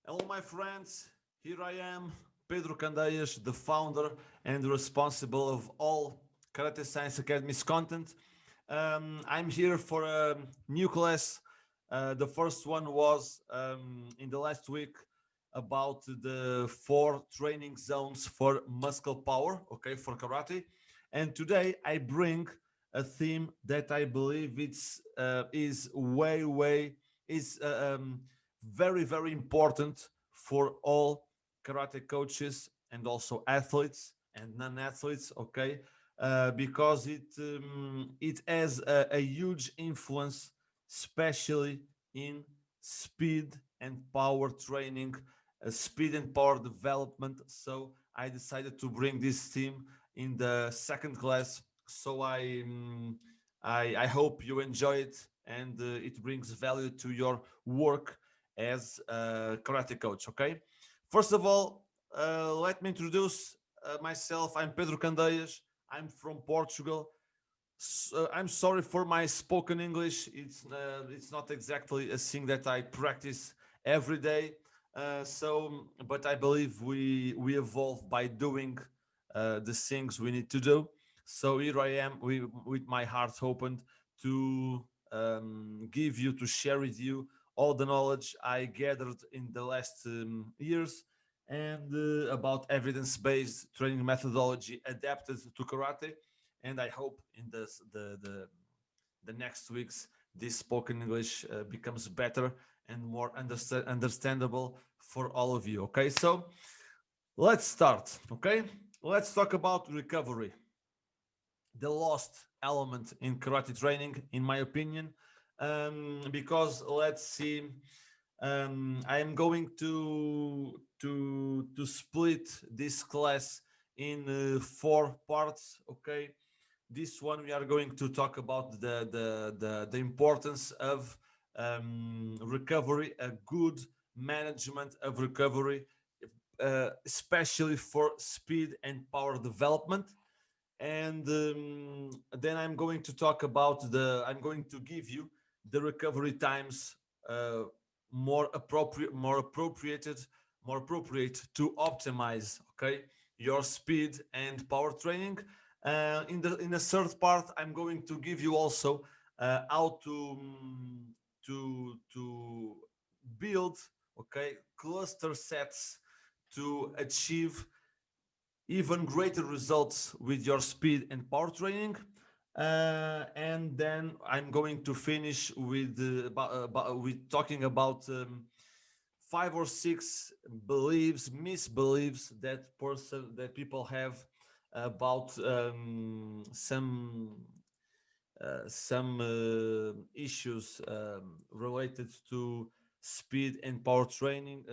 Hello, my friends. Here I am, Pedro Candeias, the founder and responsible of all Karate Science Academy's content. I'm here for a new class. The first one was in the last week about the 4 training zones for muscle power, okay, for karate. And today I bring a theme that I believe is is very important for all karate coaches and also athletes and non-athletes, okay, because it has a huge influence, especially in speed and power training, speed and power development. So I decided to bring this theme in the second class. So I hope you enjoy it and it brings value to your work as a karate coach. Okay. First of all, let me introduce myself. I'm Pedro Candeias. I'm from Portugal. I'm sorry for my spoken English. It's not exactly a thing that I practice every day. But I believe we evolve by doing the things we need to do. So here I am with my heart opened to give you, to share with you all the knowledge I gathered in the last years and about evidence-based training methodology adapted to karate. And I hope in the next weeks this spoken English becomes better and more understandable for all of you. Okay, so let's start. Okay, let's talk about recovery, the lost element in karate training, in my opinion. Because let's see, I am going to split this class in 4 parts. Okay, this one we are going to talk about the importance of recovery, a good management of recovery, especially for speed and power development. And then I'm going to talk about I'm going to give you the recovery times, uh, more appropriate to optimize, okay, your speed and power training. In the third part, I'm going to give you also how to build, okay, cluster sets to achieve even greater results with your speed and power training. And then I'm going to finish with talking about 5 or 6 beliefs, misbeliefs that people have about some issues related to speed and power training,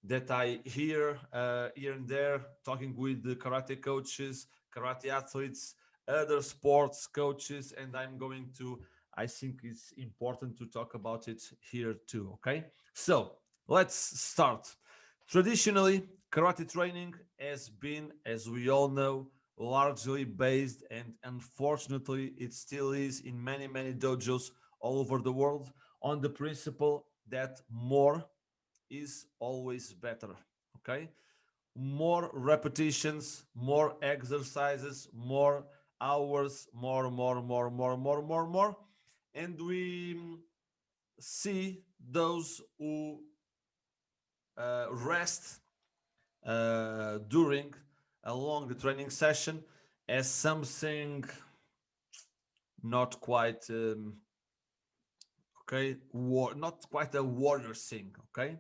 that I hear here and there, talking with the karate coaches, karate athletes, other sports coaches, and I think it's important to talk about it here too. Okay, so let's start. Traditionally, karate training has been, as we all know, largely based, and unfortunately it still is in many dojos all over the world, on the principle that more is always better. Okay, more repetitions, more exercises, more hours, more, and we see those who rest during a long training session as something not quite okay, not quite a warrior thing. Okay,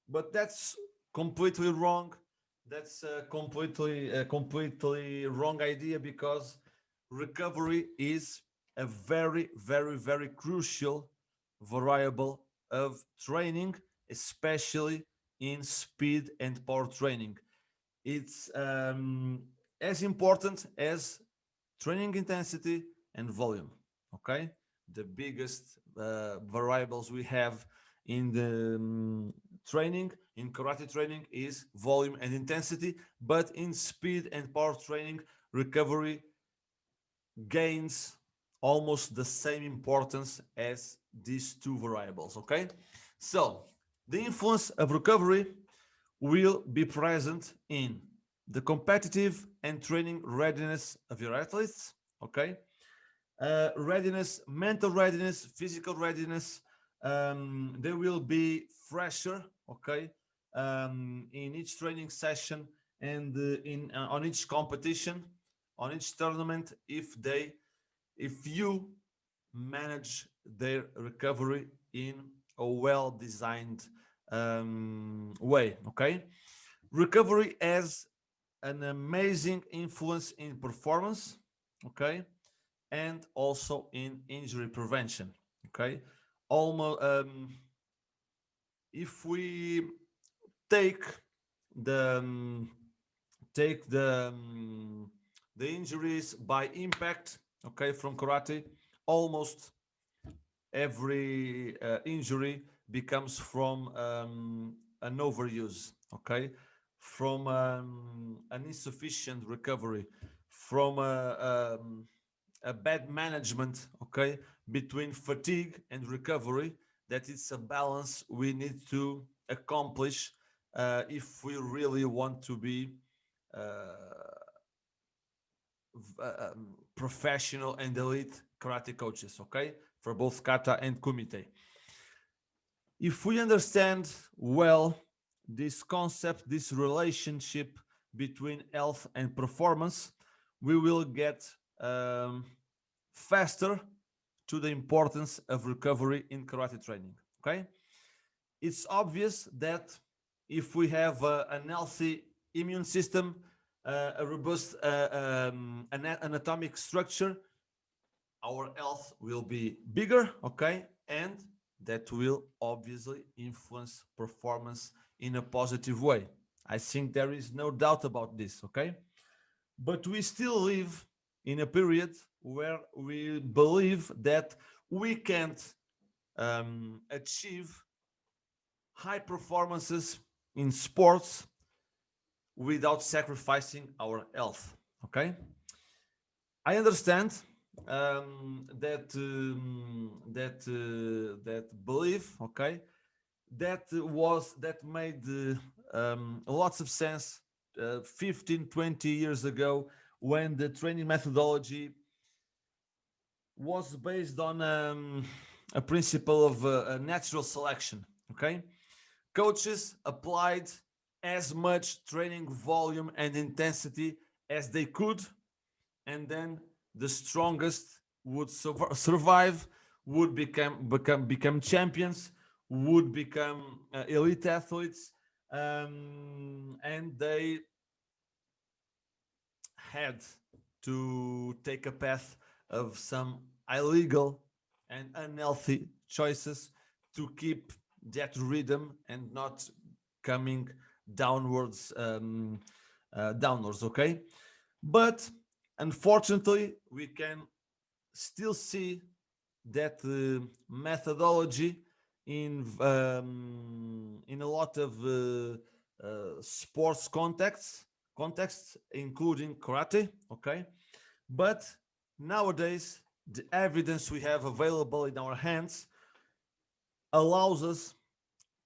but that's completely wrong. That's a completely wrong idea, because recovery is a very crucial variable of training, especially in speed and power training. It's as important as training intensity and volume. Okay, the biggest variables we have in the training, in karate training, is volume and intensity, but in speed and power training, recovery gains almost the same importance as these 2 variables. Okay, so The influence of recovery will be present in the competitive and training readiness of your athletes, okay? Readiness, mental readiness, physical readiness. They will be fresher, okay, in each training session and in on each competition, on each tournament, if you manage their recovery in a well-designed way, okay? Recovery has an amazing influence in performance, okay, and also in injury prevention, okay. Almost if we take the take the injuries by impact, okay, from karate, almost every injury becomes from an overuse, okay, from an insufficient recovery, from a bad management, okay, between fatigue and recovery. That it's a balance we need to accomplish if we really want to be uh, professional and elite karate coaches, okay, for both kata and kumite. If we understand well this concept, this relationship between health and performance, we will get faster to the importance of recovery in karate training. Okay, it's obvious that if we have an healthy immune system, a robust anatomic structure, our health will be bigger, okay, and that will obviously influence performance in a positive way. I think there is no doubt about this, okay? But we still live in a period where we believe that we can't achieve high performances in sports without sacrificing our health, okay? I understand that belief, okay, that made lots of sense 15, 20 years ago, when the training methodology was based on a principle of natural selection, okay. Coaches applied as much training volume and intensity as they could, and then the strongest would survive, would become champions, would become elite athletes, and they had to take a path of some illegal and unhealthy choices to keep that rhythm and not coming downwards, downwards, okay. But unfortunately, we can still see that methodology in a lot of sports contexts, including karate, okay. But nowadays, the evidence we have available in our hands allows us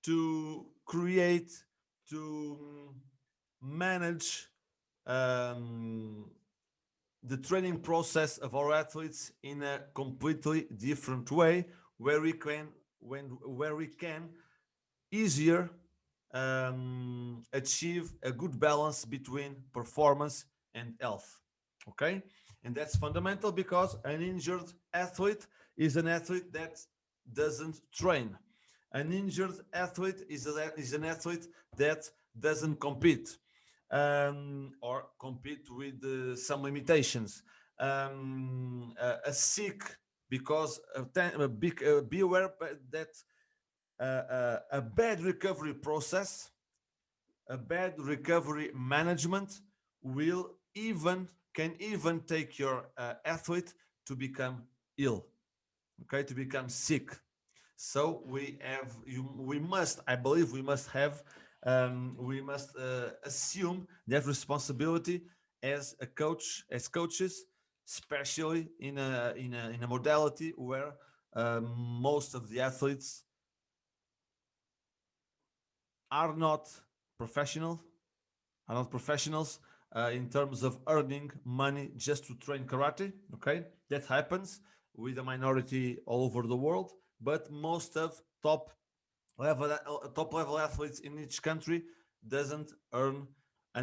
to create, to manage um, the training process of our athletes in a completely different way, where we can easier achieve a good balance between performance and health, okay. And that's fundamental, because an injured athlete is an athlete that doesn't train. An injured athlete is an athlete that doesn't compete, or compete with some limitations. A sick, because be aware that a bad recovery process, a bad recovery management will even can even take your athlete to become ill, okay, to become sick. So we must, I believe, we must assume that responsibility as a coach, as coaches, especially in a modality where most of the athletes are not professional, are not professionals in terms of earning money just to train karate. Okay, that happens with a minority all over the world, but most of top level athletes in each country doesn't earn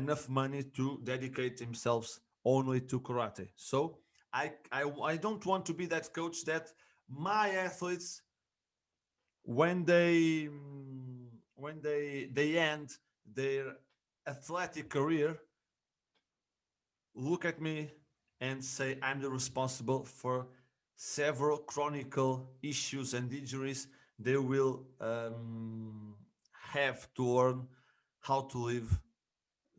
enough money to dedicate themselves only to karate. So I don't want to be that coach that my athletes, when they end their athletic career, look at me and say I'm the responsible for several chronic issues and injuries they will have to learn how to live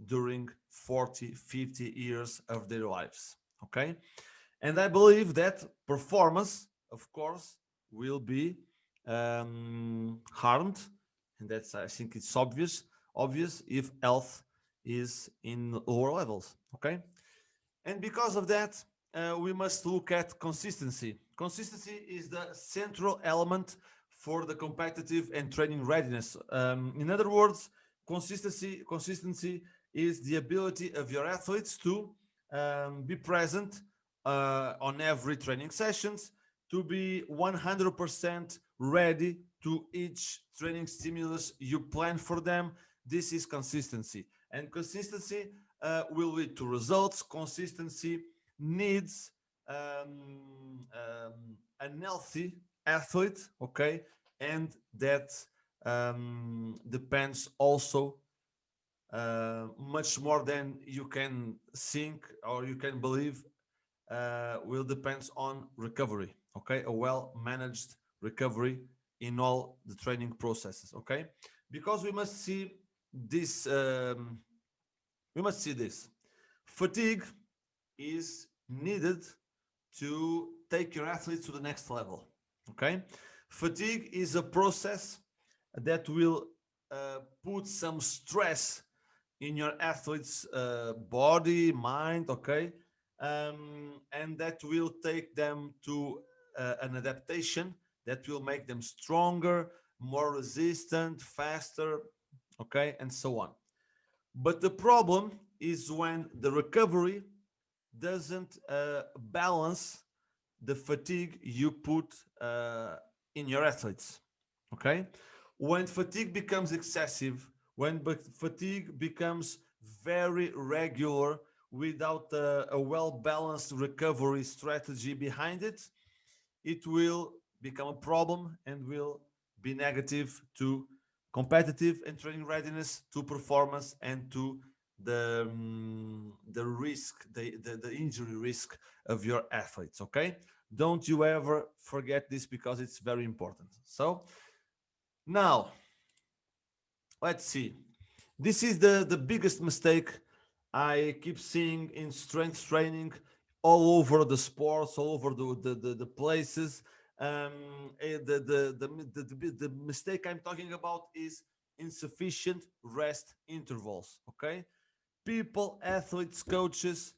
during 40, 50 years of their lives. Okay? And I believe that performance, of course, will be harmed, and that's, I think it's obvious if health is in lower levels. Okay, and because of that, we must look at consistency. Consistency is the central element for the competitive and training readiness. In other words, consistency is the ability of your athletes to be present on every training sessions, to be 100% ready to each training stimulus you plan for them. This is consistency, and consistency will lead to results. Consistency needs an healthy athlete, okay, and that depends also much more than you can think or you can believe. Will depends on recovery, okay, a well managed recovery in all the training processes, okay, because this we must see this. Fatigue is needed to take your athletes to the next level. Okay? Fatigue is a process that will put some stress in your athlete's body, mind, okay? And that will take them to an adaptation that will make them stronger, more resistant, faster, okay, and so on. But the problem is when the recovery doesn't balance the fatigue you put in your athletes. Okay? When fatigue becomes excessive, when fatigue becomes very regular without a well balanced recovery strategy behind it, it will become a problem and will be negative to competitive and training readiness, to performance, and to the risk, the injury risk of your athletes. Okay, don't you ever forget this because it's very important. So now let's see. This is the biggest mistake I keep seeing in strength training all over the sports, all over the places. The mistake I'm talking about is insufficient rest intervals. Okay, people, athletes, coaches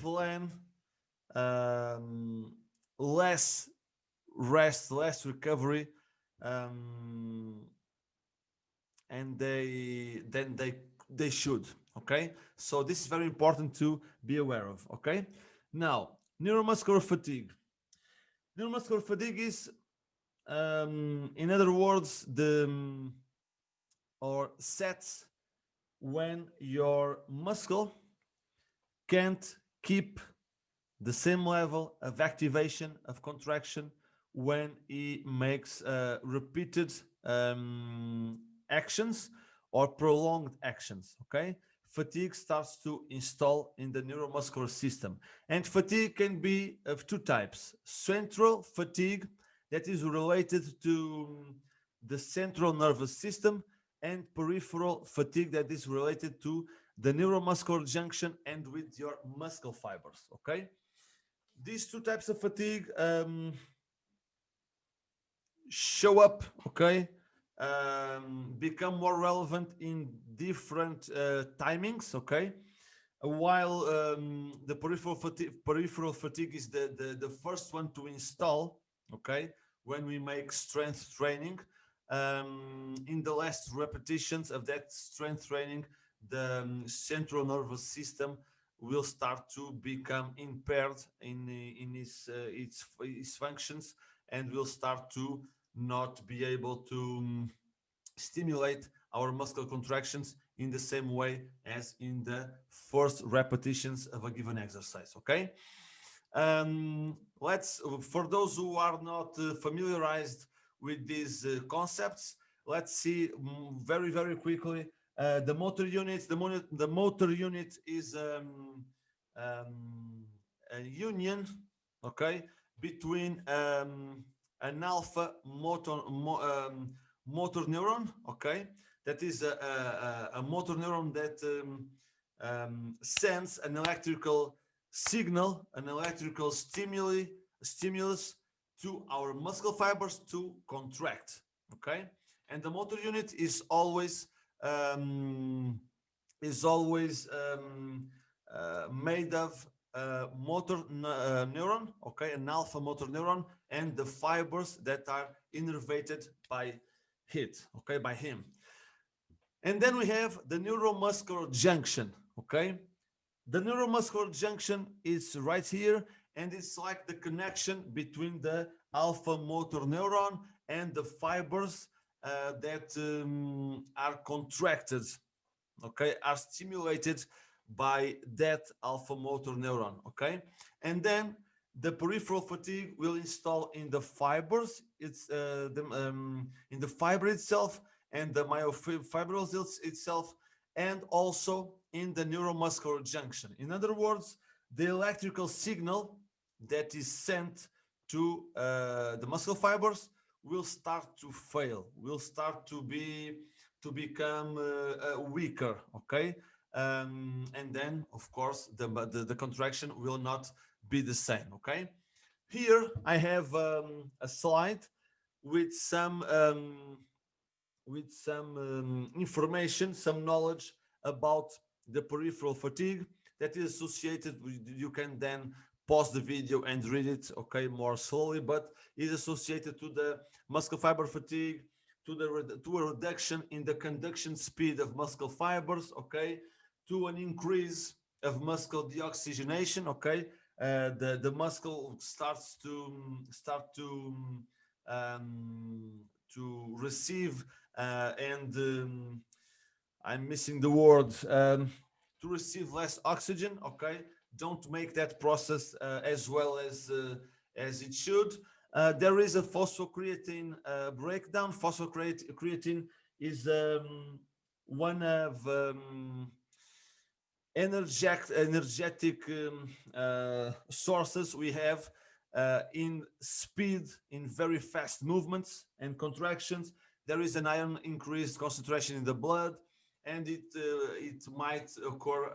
plan um, less rest, less recovery, um, and they should. Okay, so this is very important to be aware of. Okay, now neuromuscular fatigue. Neuromuscular fatigue is, in other words, the or sets when your muscle can't keep the same level of activation of contraction when he makes repeated actions or prolonged actions. Okay, fatigue starts to install in the neuromuscular system, and fatigue can be of two types: central fatigue, that is related to the central nervous system, and peripheral fatigue, that is related to the neuromuscular junction and with your muscle fibers. Okay, these two types of fatigue show up, okay, become more relevant in different timings, okay, while the peripheral fatigue is the first one to install, okay, when we make strength training. in the last repetitions of that strength training, the central nervous system will start to become impaired in its functions, and will start to not be able to stimulate our muscle contractions in the same way as in the first repetitions of a given exercise. Okay, let's, for those who are not familiarized with these concepts, let's see very quickly the motor units. The motor unit is a union, okay, between an alpha motor neuron, okay, that is a motor neuron that sends an electrical signal, an electrical stimulus to our muscle fibers to contract, okay. And the motor unit is always made of motor neuron, okay, an alpha motor neuron, and the fibers that are innervated by it, okay, by him. And then we have the neuromuscular junction, okay. The neuromuscular junction is right here, and it's like the connection between the alpha motor neuron and the fibers that are contracted, okay, are stimulated by that alpha motor neuron, okay. And then the peripheral fatigue will install in the fibers, in the fiber itself, and the myofibrils itself, and also in the neuromuscular junction. In other words, the electrical signal that is sent to the muscle fibers will start to fail, will start to become weaker, okay. And then of course the contraction will not be the same, okay. Here I have a slide with some information, some knowledge about the peripheral fatigue that is associated with, you can then pause the video and read it, okay, more slowly, but is associated to the muscle fiber fatigue, to a reduction in the conduction speed of muscle fibers, okay, to an increase of muscle deoxygenation, okay. The muscle starts to receive and I'm missing the word, to receive less oxygen, okay. Don't make that process as well as it should. There is a phosphocreatine breakdown. Phosphocreatine is one of energetic sources we have in speed, in very fast movements and contractions. There is an iron increased concentration in the blood, and it might occur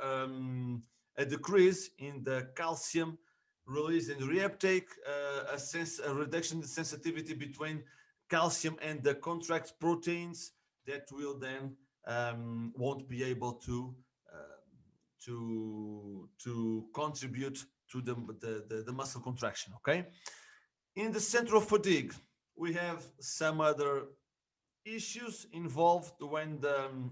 a decrease in the calcium release and reuptake, a reduction in the sensitivity between calcium and the contract proteins that will then won't be able to contribute to the muscle contraction, okay. In the central fatigue, we have some other issues involved when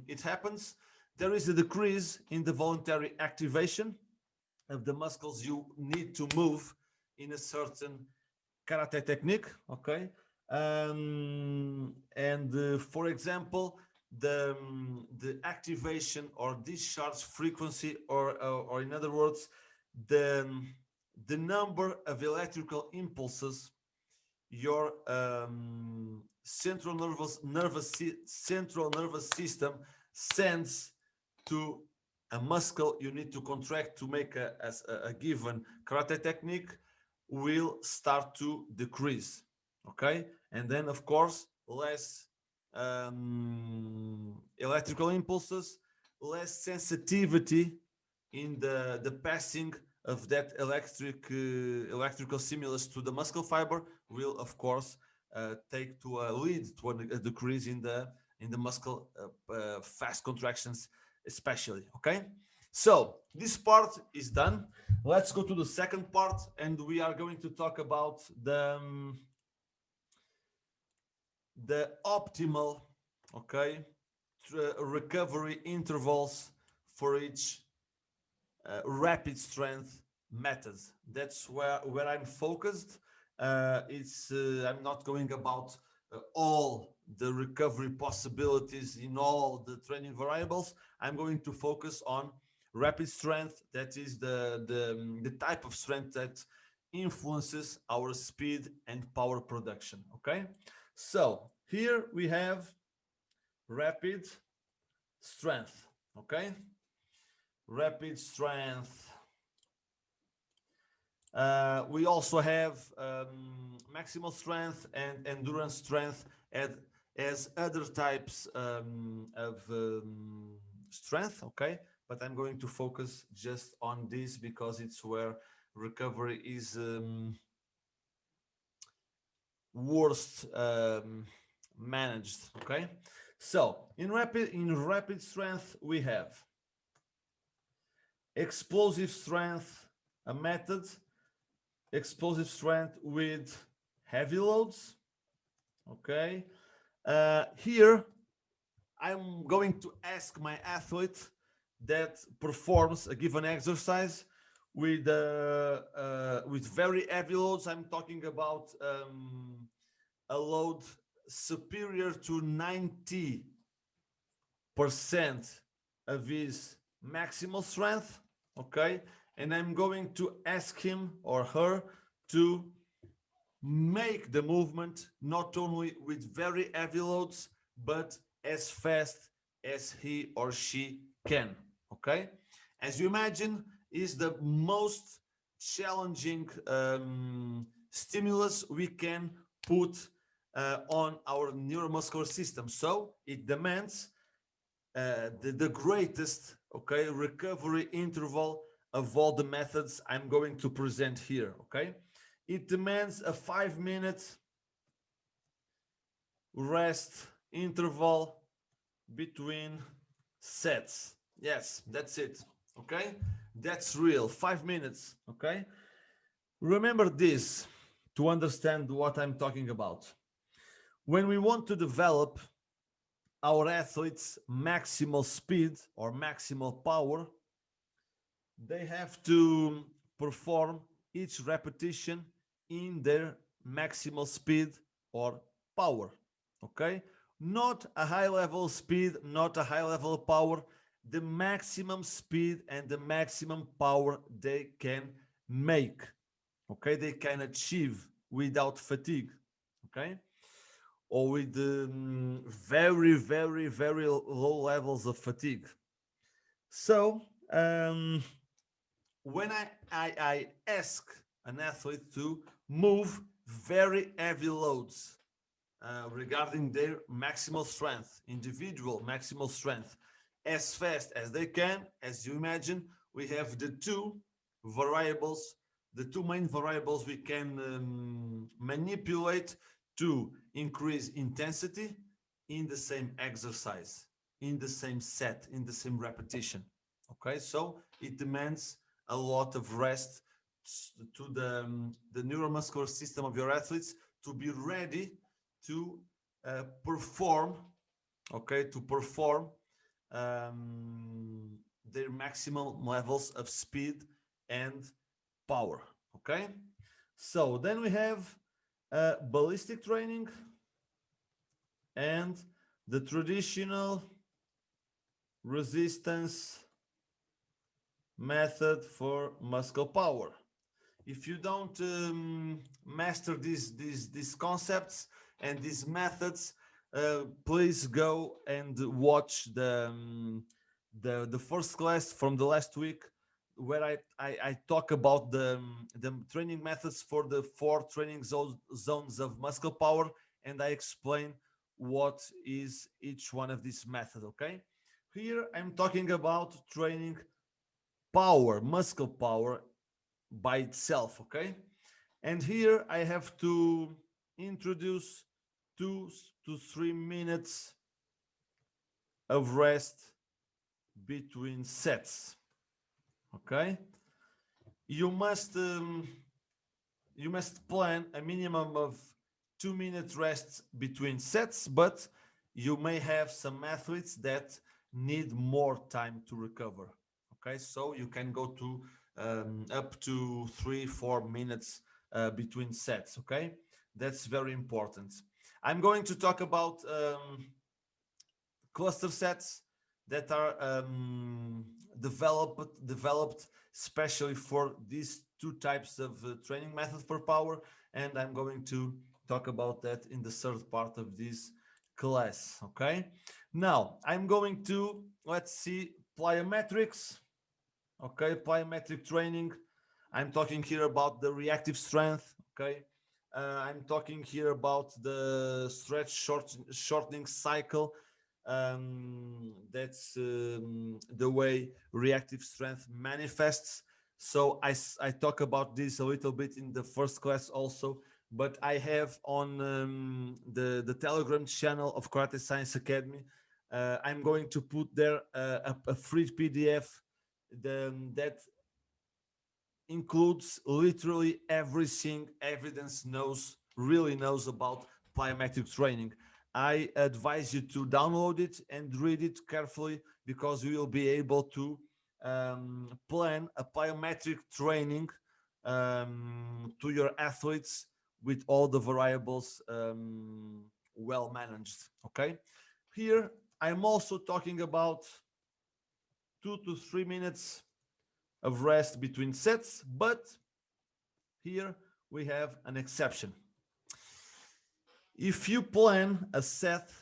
it happens. There is a decrease in the voluntary activation of the muscles you need to move in a certain karate technique, okay. And for example, the activation or discharge frequency, or in other words, the number of electrical impulses your central nervous system sends to a muscle you need to contract to make a given karate technique will start to decrease, okay. And then of course less electrical impulses, less sensitivity in the passing of that electrical stimulus to the muscle fiber will of course lead to a decrease in the muscle fast contractions especially, okay. So this part is done. Let's go to the second part, and we are going to talk about the optimal, okay, recovery intervals for each rapid strength methods. That's where I'm focused. I'm not going about all the recovery possibilities in all the training variables. I'm going to focus on rapid strength. That is the type of strength that influences our speed and power production. Okay, so here we have rapid strength. Okay, rapid strength. We also have maximal strength and endurance strength as other types of strength, okay? But I'm going to focus just on this because it's where recovery is worst managed, okay? So in rapid strength we have explosive strength, a method, explosive strength with heavy loads. Okay, here I'm going to ask my athlete that performs a given exercise with very heavy loads. I'm talking about a load superior to 90% of his maximal strength. Okay, and I'm going to ask him or her to make the movement not only with very heavy loads, but as fast as he or she can. Okay, as you imagine, is the most challenging stimulus we can put on our neuromuscular system. So it demands the greatest, okay, recovery interval of all the methods I'm going to present here. Okay, it demands a 5-minute rest interval between sets. Yes, that's it. Okay, that's real. 5 minutes. Okay, remember this to understand what I'm talking about. When we want to develop our athletes' maximal speed or maximal power, they have to perform each repetition in their maximal speed or power. Okay, not a high level speed, not a high level power, the maximum speed and the maximum power they can make. Okay, they can achieve without fatigue. Okay, or with very, very, very low levels of fatigue. So when I ask an athlete to move very heavy loads regarding their maximal strength, individual maximal strength, as fast as they can, as you imagine, we have the two variables, the two main variables we can manipulate to increase intensity in the same exercise, in the same set, in the same repetition. Okay, so it demands a lot of rest to the neuromuscular system of your athletes to be ready to perform, okay, to perform their maximal levels of speed and power. Okay, so then we have ballistic training and the traditional resistance method for muscle power. If you don't master these concepts and these methods, please go and watch the first class from the last week, where I talk about the training methods for the 4 training zones of muscle power, and I explain what is each one of these methods. Okay, here I'm talking about training power, muscle power by itself. Okay, and here I have to introduce 2 to 3 minutes of rest between sets. Okay, you must plan a minimum of 2-minute rests between sets, but you may have some athletes that need more time to recover. Okay, so you can go to up to 3-4 minutes between sets. Okay, that's very important. I'm going to talk about cluster sets that are developed especially for these two types of training method for power, and I'm going to talk about that in the third part of this class. Okay, now I'm going to, let's see, plyometrics. Okay, plyometric training. I'm talking here about the reactive strength. Okay, I'm talking here about the shortening cycle. That's the way reactive strength manifests. So I talk about this a little bit in the first class also, but I have on the Telegram channel of Karate Science Academy, I'm going to put there a free PDF that includes literally everything evidence really knows about plyometric training. I advise you to download it and read it carefully, because you will be able to plan a plyometric training to your athletes with all the variables well managed. Okay, here I'm also talking about 2 to 3 minutes of rest between sets, but here we have an exception. If you plan a set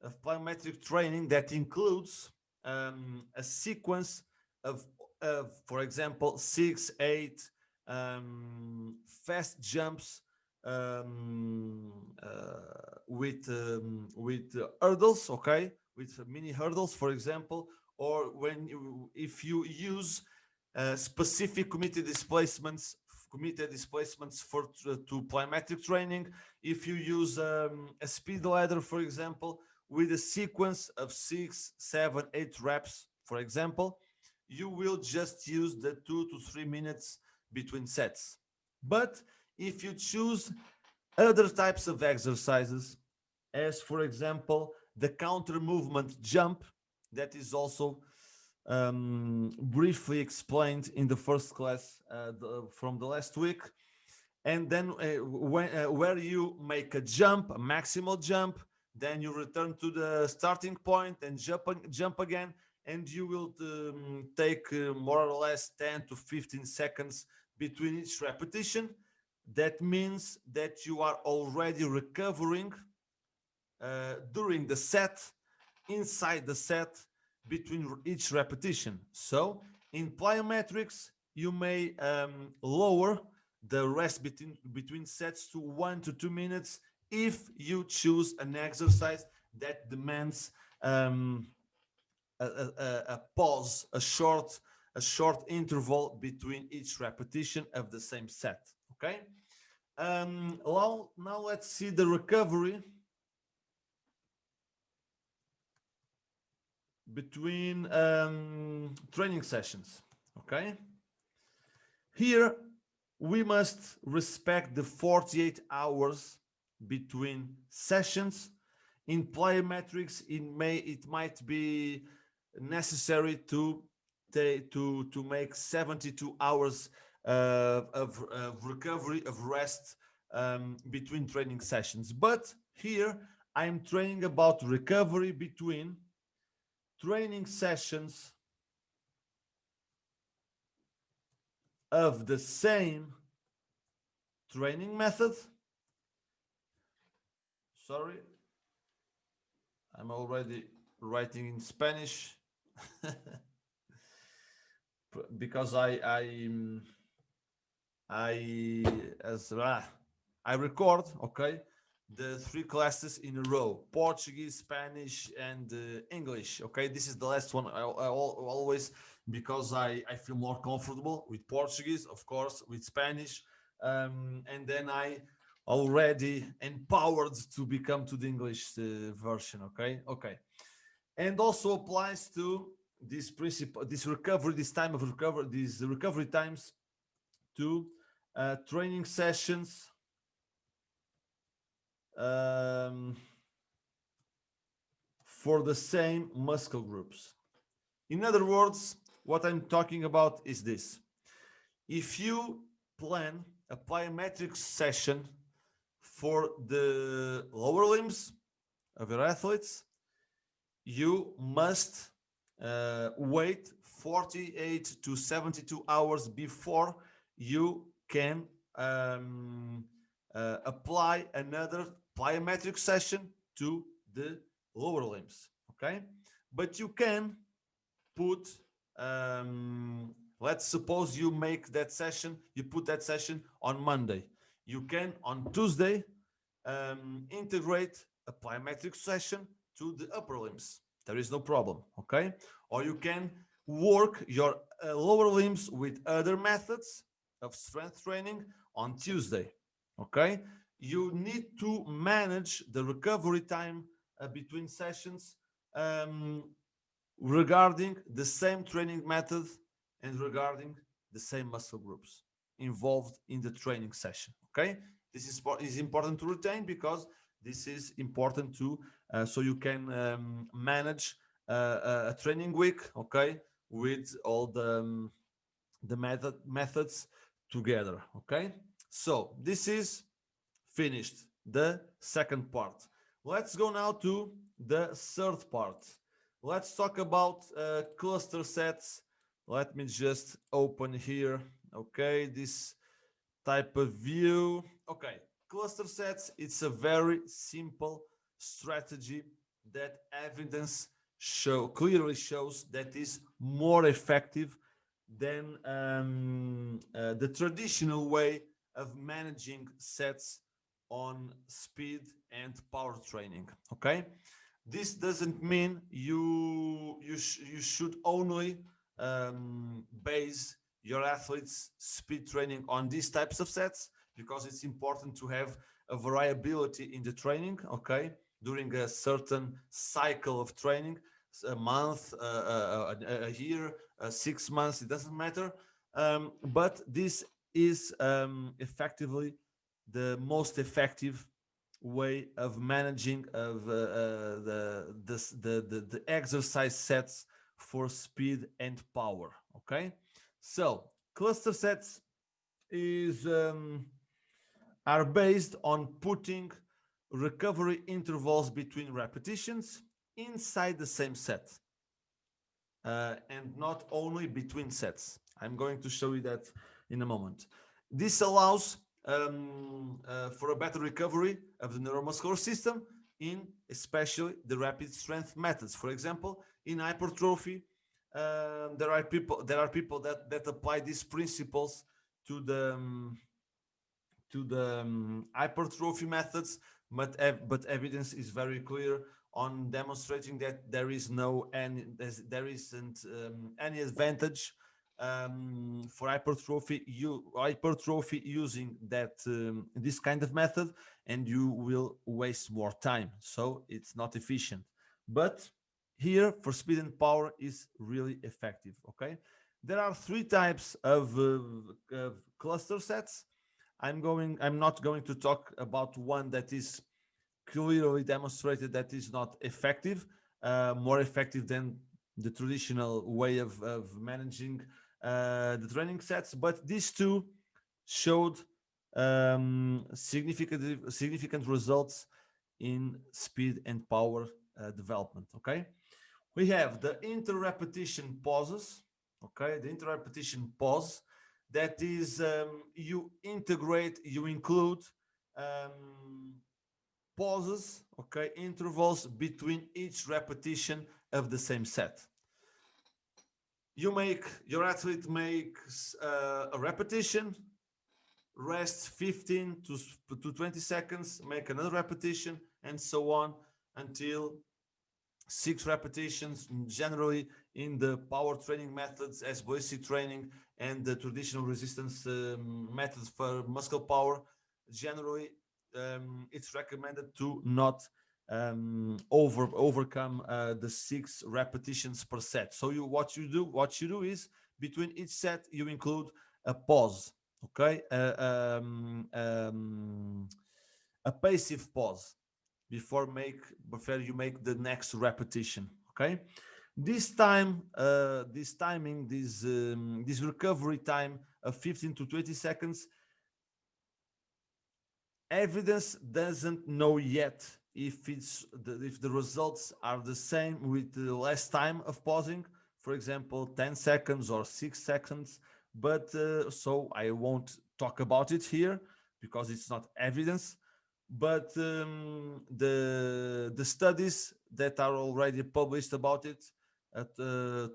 of plyometric training that includes a sequence of, for example, 6, 8 fast jumps with hurdles, okay, with mini hurdles, for example, or if you use specific committed displacements for to plyometric training, if you use a speed ladder, for example, with a sequence of 6, 7, 8 reps, for example, you will just use the 2 to 3 minutes between sets. But if you choose other types of exercises, as for example the counter movement jump, that is also briefly explained in the first class from the last week, and then where you make a jump, a maximal jump, then you return to the starting point and jump again, and you will take more or less 10 to 15 seconds between each repetition. That means that you are already recovering during the set, inside the set, between each repetition. So in plyometrics, you may lower the rest between sets to 1 to 2 minutes if you choose an exercise that demands a pause, a short interval between each repetition of the same set. Okay. Now let's see the recovery between training sessions. Okay, here we must respect the 48 hours between sessions. In plyometrics, it might be necessary to make 72 hours of recovery, of rest between training sessions. But here I'm training about recovery between training sessions of the same training method. Sorry, I'm already writing in Spanish because I record, okay, the 3 classes in a row: Portuguese, Spanish, and English. Okay, this is the last one. I always, because I feel more comfortable with Portuguese, of course, with Spanish, and then I already empowered to become to the English version. Okay, and also applies to this principle, this recovery, this time of recovery, these recovery times to training sessions um, for the same muscle groups. In other words, what I'm talking about is this. If you plan a plyometric session for the lower limbs of your athletes, you must wait 48 to 72 hours before you can um, apply another plyometric session to the lower limbs. Okay, but you can put, let's suppose you make that session, you put that session on Monday. You can on Tuesday integrate a plyometric session to the upper limbs. There is no problem, okay? Or you can work your lower limbs with other methods of strength training on Tuesday, okay? You need to manage the recovery time between sessions um, regarding the same training method and regarding the same muscle groups involved in the training session. Okay, this is important to retain because this is important to so you can manage a training week. Okay, with all the methods together. Okay, so this is finished the second part. Let's go now to the third part. Let's talk about cluster sets. Let me just open here. Okay, this type of view. Okay, cluster sets, it's a very simple strategy that evidence clearly shows that is more effective than the traditional way of managing sets on speed and power training. Okay, this doesn't mean you should only base your athletes speed training on these types of sets, because it's important to have a variability in the training. Okay, during a certain cycle of training, a month, a year, 6 months, it doesn't matter. But this is effectively the most effective way of managing of the exercise sets for speed and power. Okay, so cluster sets is are based on putting recovery intervals between repetitions inside the same set, and not only between sets. I'm going to show you that in a moment. This allows for a better recovery of the neuromuscular system in especially the rapid strength methods. For example, in hypertrophy, there are people that apply these principles to the hypertrophy methods, but evidence is very clear on demonstrating that there isn't any advantage for hypertrophy using this kind of method, and you will waste more time, so it's not efficient. But here for speed and power is really effective. Okay, there are three types of cluster sets. I'm not going to talk about one that is clearly demonstrated that is not effective, more effective than the traditional way of managing the training sets. But these two showed significant results in speed and power development. Okay, we have the inter-repetition pauses. Okay, the inter-repetition pause, that is you include um, pauses, okay, intervals between each repetition of the same set. Your athlete makes a repetition, rest 15 to 20 seconds, make another repetition, and so on until 6 repetitions. Generally, in the power training methods as basic training and the traditional resistance methods for muscle power, generally it's recommended to not overcome the 6 repetitions per set. So what you do is between each set you include a pause. Okay, a passive pause before you make the next repetition. Okay, this this recovery time of 15 to 20 seconds, evidence doesn't know yet if if the results are the same with the less time of pausing, for example 10 seconds or 6 seconds, but so I won't talk about it here because it's not evidence. But the studies that are already published about it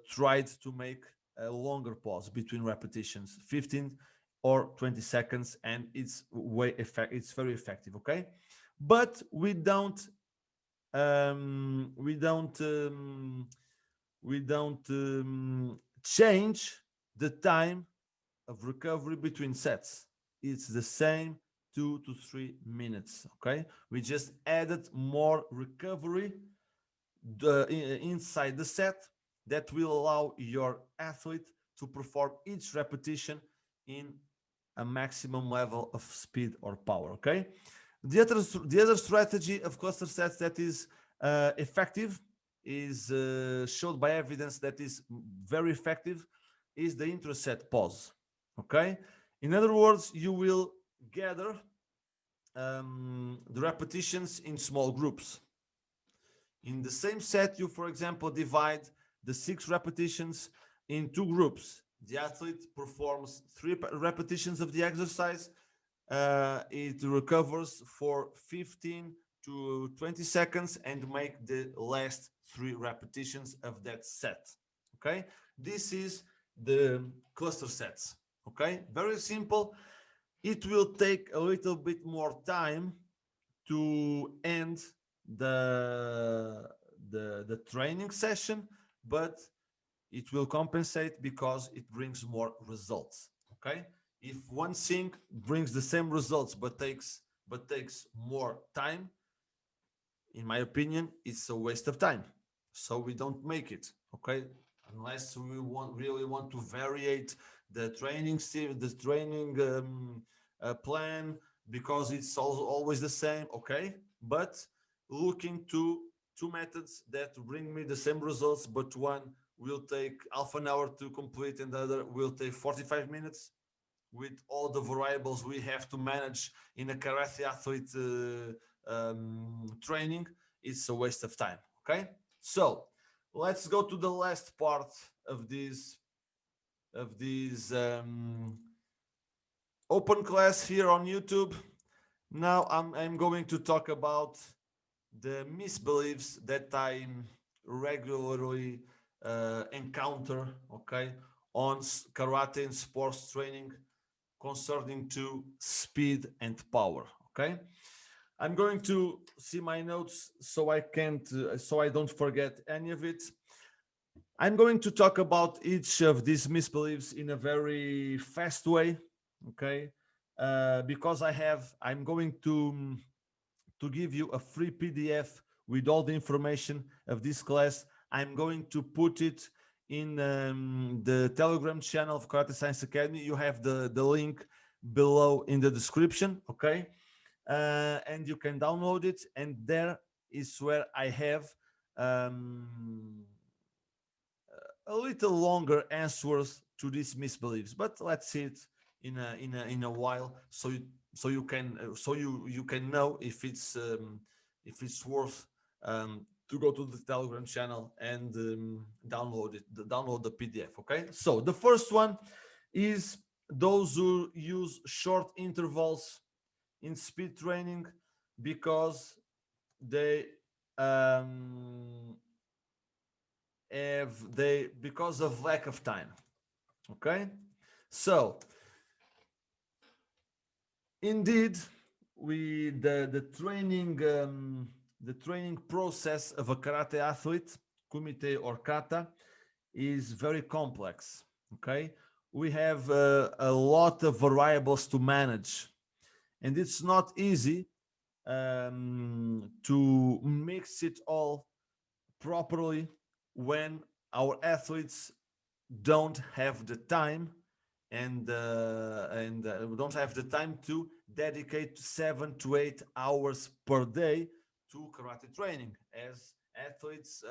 tried to make a longer pause between repetitions, 15 or 20 seconds, and it's it's very effective. Okay, but um, we don't um, we don't change the time of recovery between sets. It's the same, 2 to 3 minutes. Okay, we just added more recovery inside the set that will allow your athlete to perform each repetition in a maximum level of speed or power. Okay, the other strategy of cluster sets that is effective, is showed by evidence that is very effective, is the intraset pause. Okay, in other words, you will gather the repetitions in small groups. In the same set, you, for example, divide the 6 repetitions in 2 groups. The athlete performs 3 repetitions of the exercise. It recovers for 15 to 20 seconds and make the last 3 repetitions of that set. Okay, this is the cluster sets. Okay, very simple. It will take a little bit more time to end the training session, but it will compensate because it brings more results. Okay, if one thing brings the same results but takes more time, in my opinion, it's a waste of time, so we don't make it. Okay, unless we really want to variate the training plan, because it's always the same. Okay, but looking to 2 methods that bring me the same results, but one will take half an hour to complete and the other will take 45 minutes, with all the variables we have to manage in a karate athlete training, it's a waste of time. Okay, so let's go to the last part of this open class here on YouTube. Now I'm going to talk about the misbeliefs that I regularly encounter, okay, on karate and sports training concerning to speed and power. Okay, I'm going to see my notes so I don't forget any of it. I'm going to talk about each of these misbeliefs in a very fast way. Okay, because I'm going to give you a free PDF with all the information of this class. I'm going to put it in the Telegram channel of Karate Science Academy. You have the link below in the description. Okay, and you can download it, and there is where I have a little longer answers to these misbeliefs, but let's see it in a while, so you can know if it's worth to go to the Telegram channel and download the PDF. Okay, so the first one is those who use short intervals in speed training because they because of lack of time. Okay, so indeed, the training process of a karate athlete, kumite or kata, is very complex. Okay, we have a lot of variables to manage, and it's not easy to mix it all properly when our athletes don't have the time and we don't have the time to dedicate 7 to 8 hours per day to karate training as athletes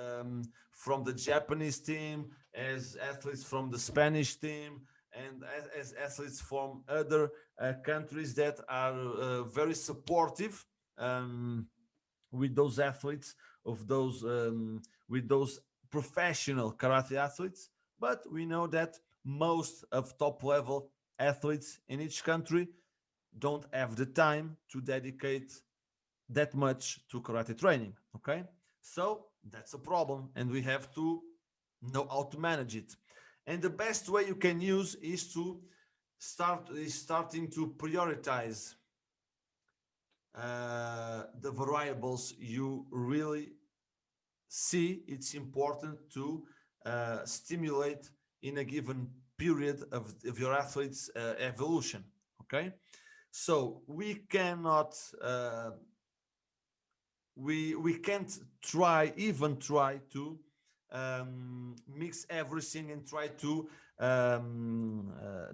from the Japanese team, as athletes from the Spanish team, and as athletes from other countries that are very supportive um, with those athletes of those with those professional karate athletes. But we know that most of top level athletes in each country don't have the time to dedicate that much to karate training. Okay, so that's a problem, and we have to know how to manage it. And the best way you can use is to starting to prioritize the variables you really see it's important to stimulate in a given period of your athlete's evolution. Okay, so we cannot we can't try to mix everything and try to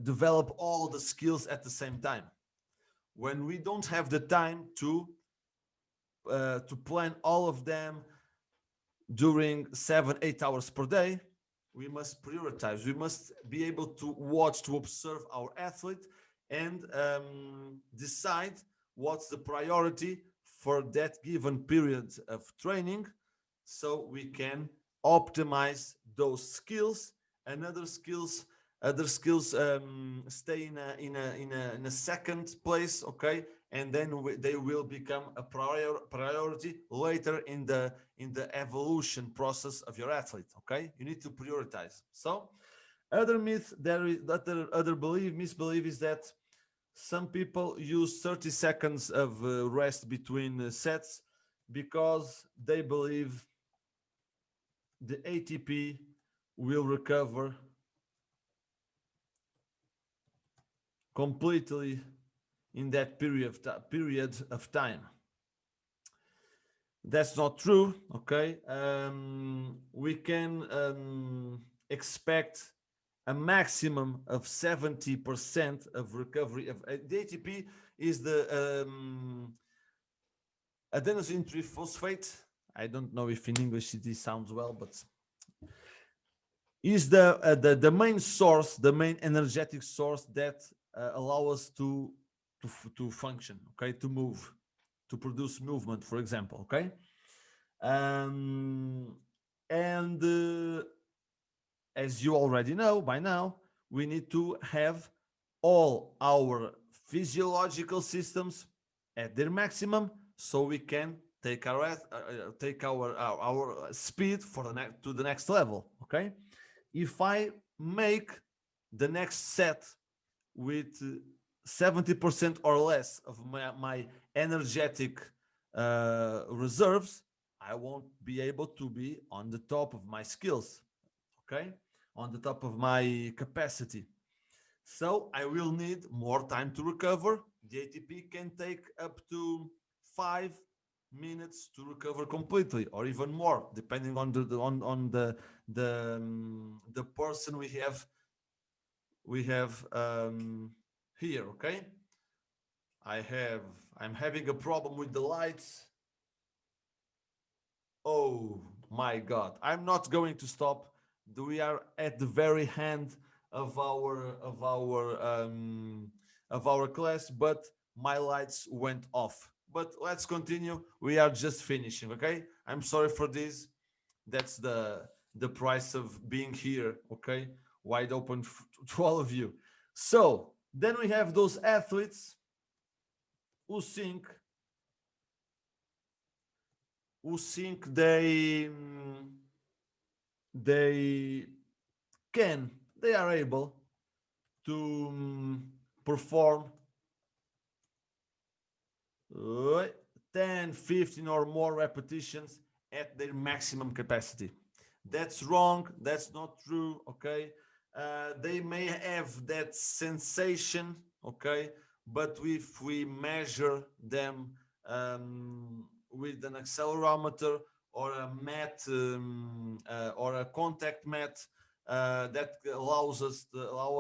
develop all the skills at the same time when we don't have the time to plan all of them during 7 8 hours per day. We must prioritize. We must be able to watch, to observe our athlete and decide what's the priority for that given period of training, so we can optimize those skills. And other skills stay in a second place. Okay, and then they will become a priority later in the evolution process of your athlete. Okay, you need to prioritize. So other myth, there is other belief misbelief is that some people use 30 seconds of rest between sets because they believe the ATP will recover completely in that period of time. That's not true. Okay, we can expect a maximum of 70% of recovery of the ATP is the adenosine triphosphate. I don't know if in English it sounds well, but is the main source, the main energetic source that allow us to function. Okay, to move, to produce movement, for example. Okay, and as you already know by now, we need to have all our physiological systems at their maximum so we can take our speed for to the next level. Okay, if I make the next set with 70% or less of my energetic reserves, I won't be able to be on the top of my skills. Okay, on the top of my capacity. So I will need more time to recover. The ATP can take up to 5 minutes to recover completely, or even more, depending on the person we have here. Okay, I'm having a problem with the lights. Oh my God! I'm not going to stop. We are at the very end of our class, but my lights went off. But let's continue. We are just finishing. Okay, I'm sorry for this. That's the price of being here. Okay, wide open to all of you. So then we have those athletes who think they can they are able to perform 10 15 or more repetitions at their maximum capacity. That's wrong. That's not true. Okay, they may have that sensation. Okay, but if we measure them with an accelerometer or a mat or a contact mat that allow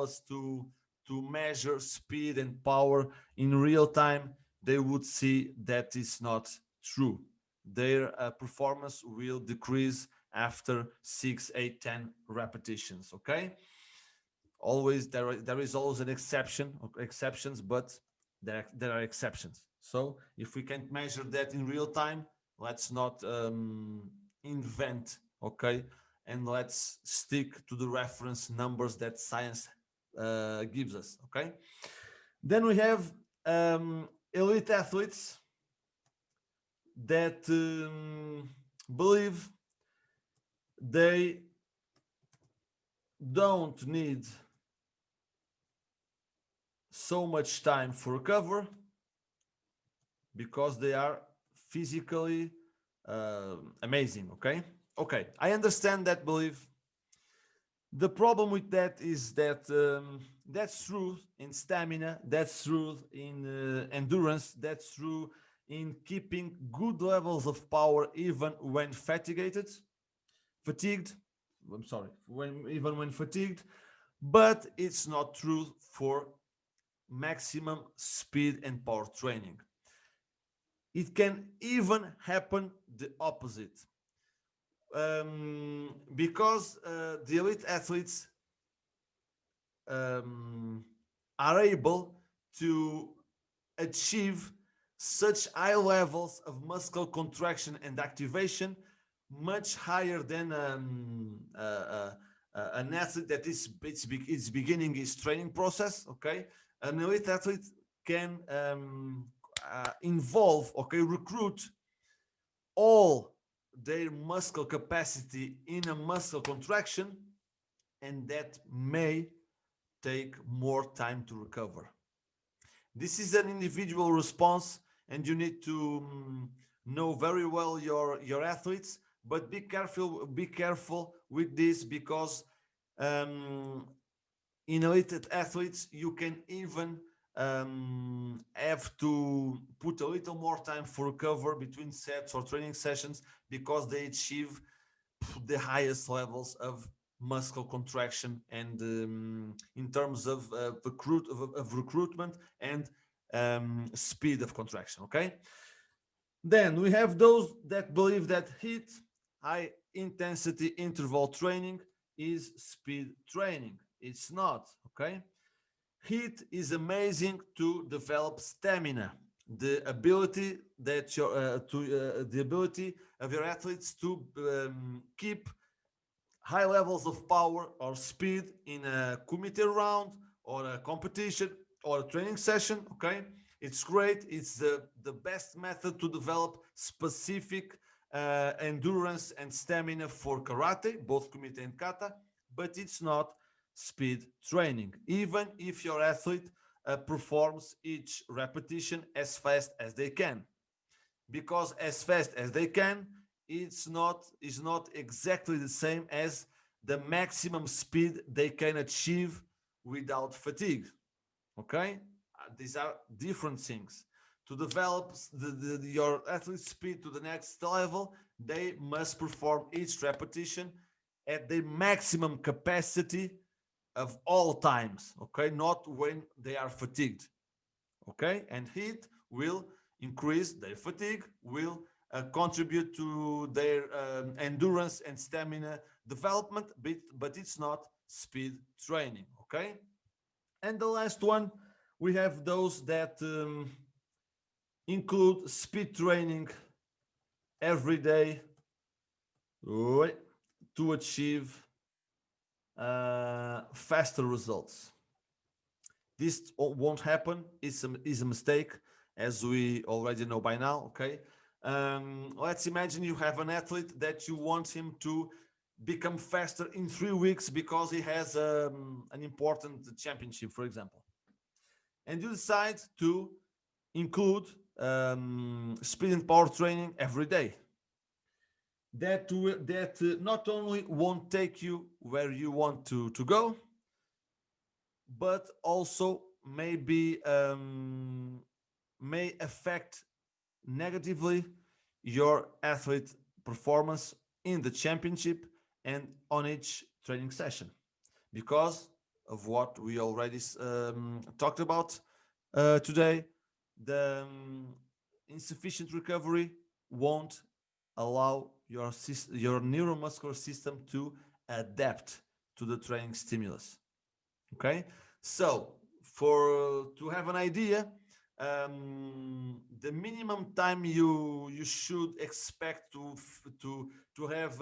us to to measure speed and power in real time, they would see that is not true. Their performance will decrease after 6, 8, 10 repetitions. Okay, always there is always an exception or exceptions, but there are exceptions. So if we can't measure that in real time, let's not invent. Okay, and let's stick to the reference numbers that science gives us. Okay, then we have elite athletes that believe they don't need so much time for recover because they are physically amazing. Okay, I understand that belief. The problem with that is that that's true in stamina, that's true in endurance, that's true in keeping good levels of power even when fatigued. I'm sorry, even when fatigued, but it's not true for maximum speed and power training. It can even happen the opposite. Because the elite athletes um, are able to achieve such high levels of muscle contraction and activation, much higher than an athlete that is beginning his training process. Okay, an elite athlete can recruit all their muscle capacity in a muscle contraction, and that may take more time to recover. This is an individual response, and you need to know very well your athletes. But be careful with this, because um, in elite athletes you can even have to put a little more time for recover between sets or training sessions, because they achieve the highest levels of muscle contraction and in terms of recruitment and speed of contraction. Okay, then we have those that believe that HIIT, high intensity interval training, is speed training. It's not. Okay, HIIT is amazing to develop stamina, the ability that the ability of your athletes to keep high levels of power or speed in a committed round or a competition or a training session. Okay, it's great. It's the best method to develop specific endurance and stamina for karate, both kumite and kata, but it's not speed training, even if your athlete performs each repetition as fast as they can, because as fast as they can, it's not is not exactly the same as the maximum speed they can achieve without fatigue. Okay, these are different things. To develop your athlete's speed to the next level, they must perform each repetition at the maximum capacity of all times. Okay, not when they are fatigued. Okay, and heat will increase their fatigue, will contribute to their endurance and stamina development, but it's not speed training. Okay, and the last one, we have those that include speed training every day to achieve faster results. This won't happen. Is a mistake, as we already know by now. Okay, let's imagine you have an athlete that you want him to become faster in 3 weeks because he has an important championship, for example, and you decide to include speed and power training every day. That not only won't take you where you want to go, but also maybe may affect negatively your athlete performance in the championship and on each training session, because of what we already talked about today. The insufficient recovery won't allow your neuromuscular system to adapt to the training stimulus. Okay, so for to have an idea, the minimum time you should expect to have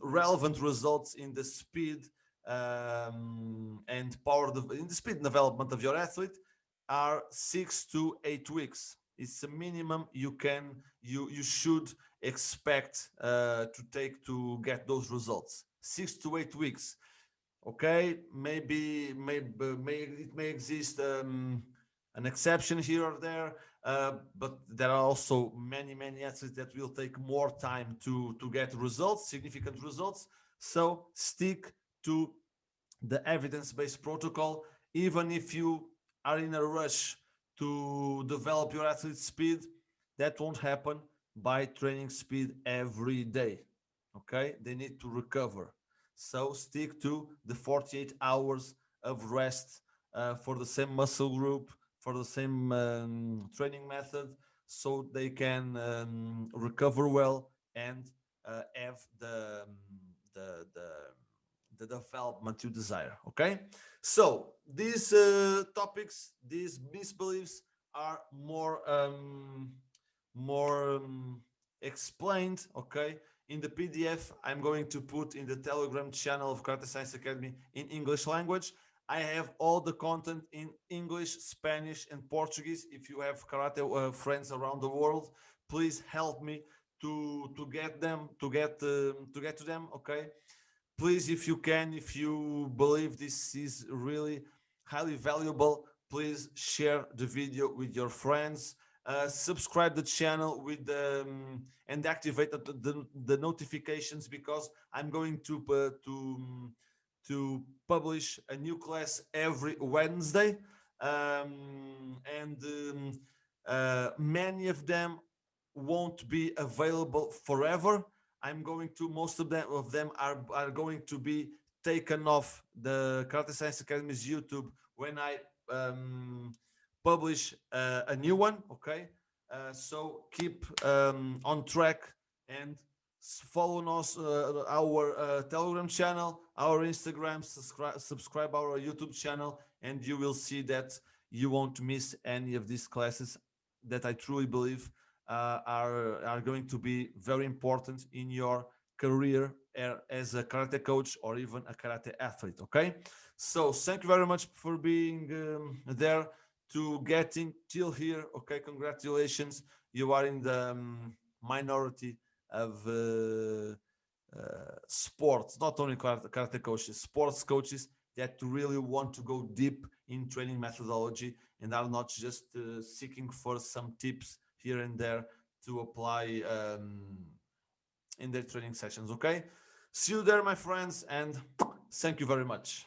relevant results in the speed and power in the speed development of your athlete are 6 to 8 weeks. It's a minimum you should expect to take to get those results. 6 to 8 weeks. Okay, it may exist an exception here or there, but there are also many athletes that will take more time to get results, significant results. So stick to the evidence-based protocol, even if you are in a rush to develop your athlete speed. That won't happen by training speed every day. Okay, they need to recover, so stick to the 48 hours of rest for the same muscle group, for the same training method, so they can recover well and have the, the the development you desire. Okay, so these topics, these misbeliefs are more explained, okay, in the PDF I'm going to put in the Telegram channel of Karate Science Academy in English language. I have all the content in English, Spanish, and Portuguese. If you have karate friends around the world, please help me to get them to get to them. Okay, please, if you can, if you believe this is really highly valuable, please share the video with your friends. Subscribe the channel with and activate the notifications, because I'm going to publish a new class every Wednesday, and many of them won't be available forever. I'm going to most of them are going to be taken off the Karate Science Academy's YouTube when I publish a new one. Okay, so keep on track and follow us, our Telegram channel, our Instagram, subscribe our YouTube channel, and you will see that you won't miss any of these classes that I truly believe are going to be very important in your career as a karate coach or even a karate athlete. Okay, so thank you very much for being there to getting till here. Okay, congratulations, you are in the minority of sports, not only karate coaches, sports coaches that really want to go deep in training methodology and are not just seeking for some tips here and there to apply in their training sessions. Okay, see you there, my friends, and thank you very much.